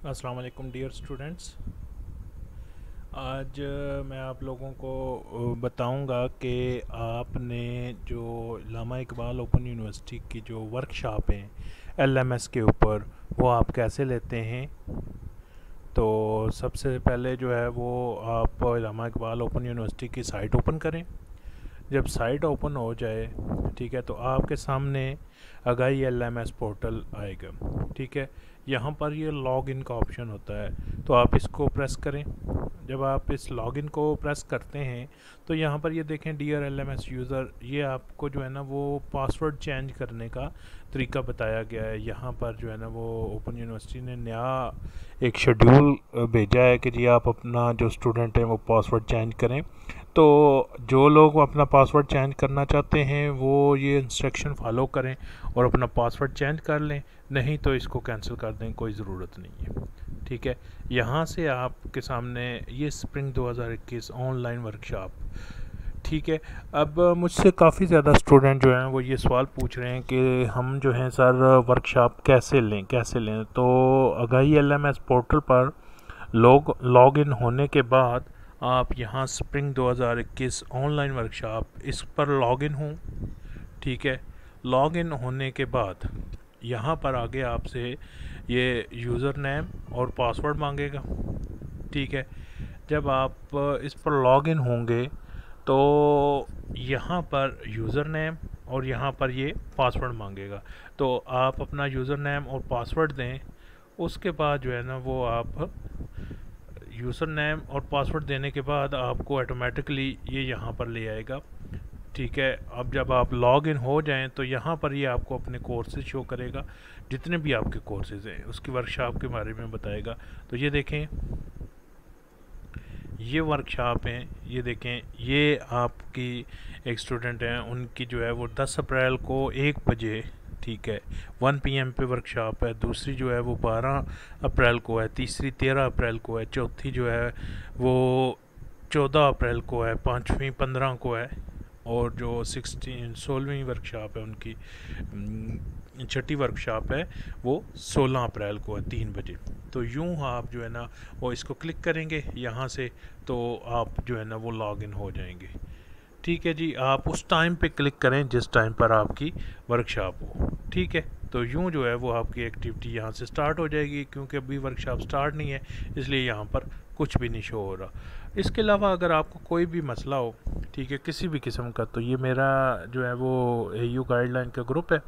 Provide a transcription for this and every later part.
अस्सलाम वालेकुम dear students. आज मैं आप लोगों को बताऊंगा कि आपने जो लामा इकबाल ओपन यूनिवर्सिटी की जो वर्कशॉप है एलएमएस के ऊपर वो आप कैसे लेते हैं। तो सबसे पहले जो है वो आप लामा इकबाल ओपन यूनिवर्सिटी की साइट ओपन करें। जब साइट ओपन हो जाए, ठीक है, तो आपके सामने अगाई एलएमएस पोर्टल आएगा। ठीक है, यहाँ पर ये लॉगिन का ऑप्शन होता है, तो आप इसको प्रेस करें। जब आप इस लॉगिन को प्रेस करते हैं तो यहाँ पर ये देखें डियर एलएमएस यूज़र, ये आपको जो है ना वो पासवर्ड चेंज करने का तरीका बताया गया है। यहाँ पर जो है ना वो ओपन यूनिवर्सिटी ने नया एक शेड्यूल भेजा है कि जी आप अपना जो स्टूडेंट है वो पासवर्ड चेंज करें। तो जो लोग अपना पासवर्ड चेंज करना चाहते हैं वो ये इंस्ट्रक्शन फॉलो करें और अपना पासवर्ड चेंज कर लें, नहीं तो इसको कैंसिल कर दें, कोई ज़रूरत नहीं है। ठीक है, यहाँ से आपके सामने ये स्प्रिंग 2021 ऑनलाइन वर्कशॉप। ठीक है, अब मुझसे काफ़ी ज़्यादा स्टूडेंट जो हैं वो ये सवाल पूछ रहे हैं कि हम जो हैं सर वर्कशॉप कैसे लें। तो अगाई एलएमएस पोर्टल पर लॉग इन होने के बाद आप यहाँ स्प्रिंग 2021 ऑनलाइन वर्कशॉप इस पर लॉगिन हों। ठीक है, लॉगिन होने के बाद यहाँ पर आगे आपसे ये यूज़र नेम और पासवर्ड मांगेगा। ठीक है, जब आप इस पर लॉगिन होंगे तो यहाँ पर यूज़र नेम और यहाँ पर ये पासवर्ड मांगेगा, तो आप अपना यूज़र नेम और पासवर्ड दें। उसके बाद जो है ना वो आप यूज़र नेम और पासवर्ड देने के बाद आपको ऑटोमेटिकली ये यहाँ पर ले आएगा। ठीक है, अब जब आप लॉग इन हो जाएं तो यहाँ पर ये आपको अपने कोर्सेज शो करेगा, जितने भी आपके कोर्सेज हैं उसकी वर्कशॉप के बारे में बताएगा। तो ये देखें, ये वर्कशॉप हैं, ये देखें, ये आपकी एक स्टूडेंट हैं, उनकी जो है वो 10 अप्रैल को 1 बजे, ठीक है, 1 PM पे वर्कशॉप है। दूसरी जो है वो 12 अप्रैल को है, तीसरी 13 अप्रैल को है, चौथी जो है वो 14 अप्रैल को है, पाँचवीं 15 को है, और जो 16वीं वर्कशॉप है उनकी छठी वर्कशॉप है वो 16 अप्रैल को है 3 बजे। तो यूँ आप जो है ना वो इसको क्लिक करेंगे यहाँ से, तो आप जो है ना वो लॉग इन हो जाएंगे। ठीक है जी, आप उस टाइम पे क्लिक करें जिस टाइम पर आपकी वर्कशॉप हो। ठीक है, तो यूँ जो है वो आपकी एक्टिविटी यहाँ से स्टार्ट हो जाएगी, क्योंकि अभी वर्कशॉप स्टार्ट नहीं है इसलिए यहाँ पर कुछ भी नहीं शो हो रहा। इसके अलावा अगर आपको कोई भी मसला हो, ठीक है, किसी भी किस्म का, तो ये मेरा जो है वो AU गाइडलाइन का ग्रुप है।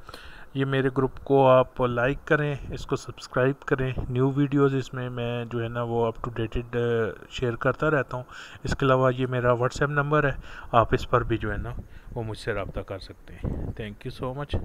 ये मेरे ग्रुप को आप लाइक करें, इसको सब्सक्राइब करें। न्यू वीडियोस इसमें मैं जो है ना वो अप टू डेटेड शेयर करता रहता हूँ। इसके अलावा ये मेरा व्हाट्सएप नंबर है, आप इस पर भी जो है ना वो मुझसे रब्ता कर सकते हैं। Thank you so much.